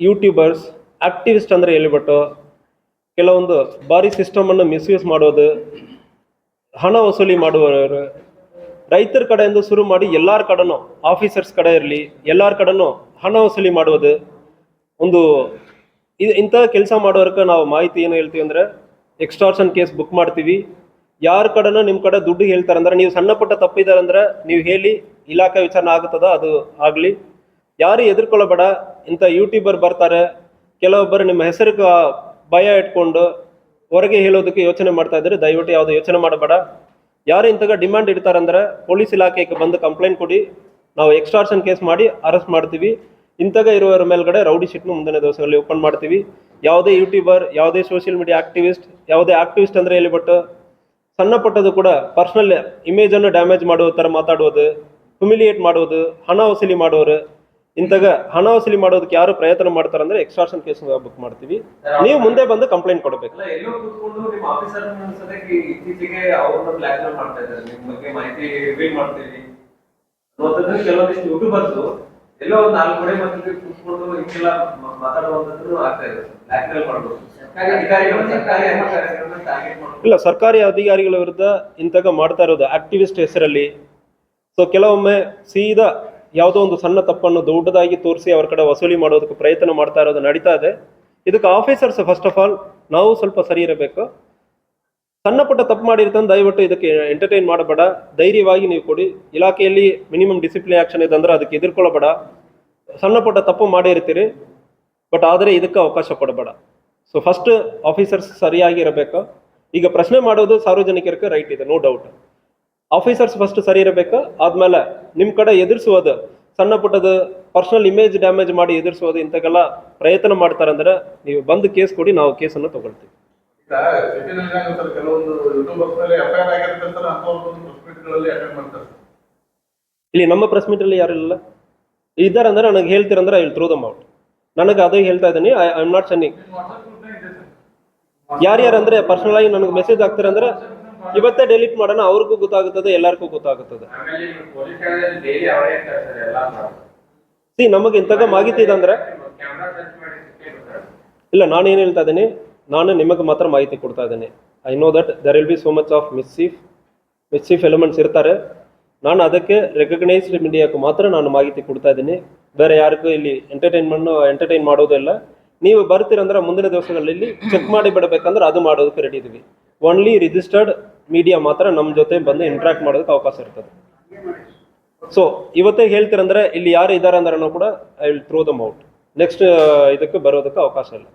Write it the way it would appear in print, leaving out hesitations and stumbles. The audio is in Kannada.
ಯೂಟ್ಯೂಬರ್ಸ್, ಆಕ್ಟಿವಿಸ್ಟ್ ಅಂದರೆ ಹೇಳ್ಬಿಟ್ಟು ಕೆಲವೊಂದು ಭಾರಿ ಸಿಸ್ಟಮನ್ನು ಮಿಸ್ಯೂಸ್ ಮಾಡೋದು, ಹಣ ವಸೂಲಿ ಮಾಡುವವರು, ರೈತರ ಕಡೆಯಿಂದ ಶುರು ಮಾಡಿ ಎಲ್ಲರ ಕಡೆನೂ, ಆಫೀಸರ್ಸ್ ಕಡೆ ಇರಲಿ ಎಲ್ಲರ ಕಡೆನೂ ಹಣ ವಸೂಲಿ ಮಾಡುವುದು ಒಂದು ಇಂಥ ಕೆಲಸ ಮಾಡೋರ್ಗೆ ನಾವು ಮಾಹಿತಿ ಏನು ಹೇಳ್ತೀವಿ ಅಂದರೆ ಎಕ್ಸ್ಟಾರ್ಷನ್ ಕೇಸ್ ಬುಕ್ ಮಾಡ್ತೀವಿ. ಯಾರ ಕಡೆನೂ ನಿಮ್ಮ ಕಡೆ ದುಡ್ಡು ಹೇಳ್ತಾರಂದ್ರೆ ನೀವು ಸಣ್ಣ ಪುಟ್ಟ ತಪ್ಪಿದ್ದಾರೆ ಅಂದ್ರೆ ನೀವು ಹೇಳಿ ಇಲಾಖೆ ವಿಚಾರಣೆ ಆಗುತ್ತದ ಅದು ಆಗಲಿ. ಯಾರು ಎದುರ್ಕೊಳ್ಳಬೇಡ. ಇಂಥ ಯೂಟ್ಯೂಬರ್ ಬರ್ತಾರೆ, ಕೆಲವೊಬ್ಬರು ನಿಮ್ಮ ಹೆಸರಿಗೆ ಭಯ ಇಟ್ಕೊಂಡು ಹೊರಗೆ ಹೇಳೋದಕ್ಕೆ ಯೋಚನೆ ಮಾಡ್ತಾ ಇದ್ದಾರೆ. ದಯವಿಟ್ಟು ಯಾವುದು ಯೋಚನೆ ಮಾಡಬೇಡ. ಯಾರು ಇಂಥಗ ಡಿಮ್ಯಾಂಡ್ ಇಡ್ತಾರಂದ್ರೆ ಪೊಲೀಸ್ ಇಲಾಖೆಗೆ ಬಂದು ಕಂಪ್ಲೇಂಟ್ ಕೊಡಿ, ನಾವು ಎಕ್ಸ್ಟಾರ್ಷನ್ ಕೇಸ್ ಮಾಡಿ ಅರೆಸ್ಟ್ ಮಾಡ್ತೀವಿ. ಇಂಥಗ ಇರುವವರ ಮೇಲ್ಗಡೆ ರೌಡಿ ಶೀಟ್ನು ಮುಂದಿನ ದಿವಸಗಳಲ್ಲಿ ಓಪನ್ ಮಾಡ್ತೀವಿ. ಯಾವುದೇ ಯೂಟ್ಯೂಬರ್, ಯಾವುದೇ ಸೋಷಿಯಲ್ ಮೀಡಿಯಾ ಆಕ್ಟಿವಿಸ್ಟ್, ಯಾವುದೇ ಆಕ್ಟಿವಿಸ್ಟ್ ಅಂದರೆ ಹೇಳಿಬಿಟ್ಟು ಸಣ್ಣ ಪುಟ್ಟದು ಕೂಡ ಪರ್ಸನಲ್ ಇಮೇಜನ್ನು ಡ್ಯಾಮೇಜ್ ಮಾಡುವ ಥರ ಮಾತಾಡುವುದು, ಹ್ಯುಮಿಲಿಯೇಟ್ ಮಾಡುವುದು, ಹಣ ವಸೂಲಿ ಮಾಡೋರು, ಇಂಥಗ ಹಣ ವಸೂಲಿ ಮಾಡೋದಕ್ಕೆ ಯಾರು ಪ್ರಯತ್ನ ಮಾಡ್ತಾರಂದ್ರೆ ಎಕ್ಸ್ಟ್ರಾಕ್ಷನ್ ಕೇಸ್ ಬುಕ್ ಮಾಡ್ತೀವಿ. ನೀವು ಮುಂದೆ ಬಂದು ಕಂಪ್ಲೇಂಟ್ ಕೊಡಬೇಕು. ಎಲ್ಲೋ ಒಂದು 4 ಕಡೆ ಮತ್ತೆ ಕೂತ್ಕೊಂಡು ಹಿಂಗೆಲ್ಲ ಮಾತಾಡುವಂತದ್ದು ಆಗ್ತಾ ಇದೆ. ಬ್ಲಾಕ್ಮೇಲ್ ಮಾಡೋದು ಇಲ್ಲ, ಸರ್ಕಾರಿ ಅಧಿಕಾರಿಗಳ ವಿರುದ್ಧ ಇಂತಕ ಮಾಡ್ತಾ ಇರೋದು ಆಕ್ಟಿವಿಸ್ಟ್ ಹೆಸರಲ್ಲಿ. ಸೊ ಕೆಲವೊಮ್ಮೆ ಸೀದಾ ಯಾವುದೋ ಒಂದು ಸಣ್ಣ ತಪ್ಪನ್ನು ದೊಡ್ಡದಾಗಿ ತೋರಿಸಿ ಅವ್ರ ಕಡೆ ವಸೂಲಿ ಮಾಡೋದಕ್ಕೆ ಪ್ರಯತ್ನ ಮಾಡ್ತಾ ಇರೋದು ನಡೀತಾ ಇದೆ. ಇದಕ್ಕೆ ಆಫೀಸರ್ಸ್ ಫಸ್ಟ್ ಆಫ್ ಆಲ್ ನಾವು ಸ್ವಲ್ಪ ಸರಿ ಇರಬೇಕು. ಸಣ್ಣ ಪುಟ್ಟ ತಪ್ಪು ಮಾಡಿರ್ತಾನೆ ದಯವಿಟ್ಟು ಇದಕ್ಕೆ ಎಂಟರ್ಟೈನ್ ಮಾಡಬೇಡ, ಧೈರ್ಯವಾಗಿ ನೀವು ಕೊಡಿ. ಇಲಾಖೆಯಲ್ಲಿ ಮಿನಿಮಮ್ ಡಿಸಿಪ್ಲಿನ್ ಆಕ್ಷನ್ ಇದೆ ಅಂದ್ರೆ ಅದಕ್ಕೆ ಎದುರ್ಕೊಳ್ಳಬೇಡ. ಸಣ್ಣ ಪುಟ್ಟ ತಪ್ಪು ಮಾಡಿರ್ತೀರಿ, ಬಟ್ ಆದರೆ ಇದಕ್ಕೆ ಅವಕಾಶ ಕೊಡಬೇಡ. ಸೊ ಫಸ್ಟ್ ಆಫೀಸರ್ಸ್ ಸರಿಯಾಗಿ ಇರಬೇಕು. ಈಗ ಪ್ರಶ್ನೆ ಮಾಡೋದು ಸಾರ್ವಜನಿಕರಿಗೆ ರೈಟ್ ಇದೆ, ನೋ ಡೌಟ್. ಆಫೀಸರ್ಸ್ ಫಸ್ಟ್ ಸರಿ ಇರಬೇಕು. ಆದ್ಮೇಲೆ ನಿಮ್ಮ ಕಡೆ ಎದುರಿಸುವುದು ಸಣ್ಣ ಪುಟ್ಟದ ಪರ್ಸನಲ್ ಇಮೇಜ್ ಡ್ಯಾಮೇಜ್ ಮಾಡಿ ಎದುರಿಸುವುದು ಇಂಥಕ್ಕೆಲ್ಲ ಪ್ರಯತ್ನ ಮಾಡ್ತಾರಂದ್ರೆ ನೀವು ಬಂದು ಕೇಸ್ ಕೊಡಿ, ನಾವು ಕೇಸನ್ನು ತಗೊಳ್ತೀವಿ. ಇಲ್ಲಿ ನಮ್ಮ ಪ್ರೆಸ್ ಮೀಟ್ ಅಲ್ಲಿ ಯಾರಿಲ್ಲ ಇದ್ದಾರಂದ್ರೆ ನನಗೆ ಹೇಳ್ತೀರಂದ್ರೆ I will throw them out. ನನಗೆ ಅದೇ ಹೇಳ್ತಾ ಇದ್ದೀನಿ, ಐ ಆಮ್ ನಾಟ್ ಸೆಂಡಿಂಗ್. ಯಾರ್ಯಾರಂದ್ರೆ ಪರ್ಸನಲ್ ಆಗಿ ನನಗೆ ಮೆಸೇಜ್ ಆಗ್ತಾರಂದ್ರೆ ಇವತ್ತೇ ಡೆಲೀಟ್ ಮಾಡೋಣ, ಅವ್ರಿಗೂ ಗೊತ್ತಾಗುತ್ತದೆ, ಎಲ್ಲರಿಗೂ ಗೊತ್ತಾಗುತ್ತದೆ. ನಮಗೆ ಇಂಥಗ ಮಾಹಿತಿ ಇದೆ ಅಂದ್ರೆ ಇಲ್ಲ, ನಾನೇನು ಹೇಳ್ತಾ ಇದ್ದೀನಿ, ನಾನು ನಿಮಗೆ ಮಾತ್ರ ಮಾಹಿತಿ ಕೊಡ್ತಾ ಇದ್ದೀನಿ. I know that there will be so much of mischief elements ಇರ್ತಾರೆ. ನಾನು ಅದಕ್ಕೆ ರೆಕಗ್ನೈಸ್ಡ್ ಮೀಡಿಯಾಕ್ಕೆ ಮಾತ್ರ ನಾನು ಮಾಹಿತಿ ಕೊಡ್ತಾ ಇದ್ದೀನಿ. ಬೇರೆ ಯಾರಿಗೂ ಇಲ್ಲಿ ಎಂಟರ್ಟೈನ್ ಮಾಡೋದಿಲ್ಲ. ನೀವು ಬರ್ತೀರಂದ್ರೆ ಮುಂದಿನ ದಿವಸಗಳಲ್ಲಿ ಚೆಕ್ ಮಾಡಿ ಬಿಡಬೇಕಂದ್ರೆ ಅದು ಮಾಡೋದಕ್ಕೆ ರೆಡಿ ಇದೀವಿ. ಓನ್ಲಿ ರಿಜಿಸ್ಟರ್ಡ್ ಮೀಡಿಯಾ ಮಾತ್ರ ನಮ್ಮ ಜೊತೆ ಬಂದು ಇಂಟ್ರಾಕ್ಟ್ ಮಾಡೋದಕ್ಕೆ ಅವಕಾಶ ಇರ್ತದೆ. ಸೊ ಇವತ್ತೇ ಹೇಳ್ತೀರಂದ್ರೆ ಇಲ್ಲಿ ಯಾರು ಇದ್ದಾರೆ ಅಂದ್ರೆ ಕೂಡ I will throw them out. Next ಇದಕ್ಕೆ ಬರೋದಕ್ಕೆ ಅವಕಾಶ ಇಲ್ಲ.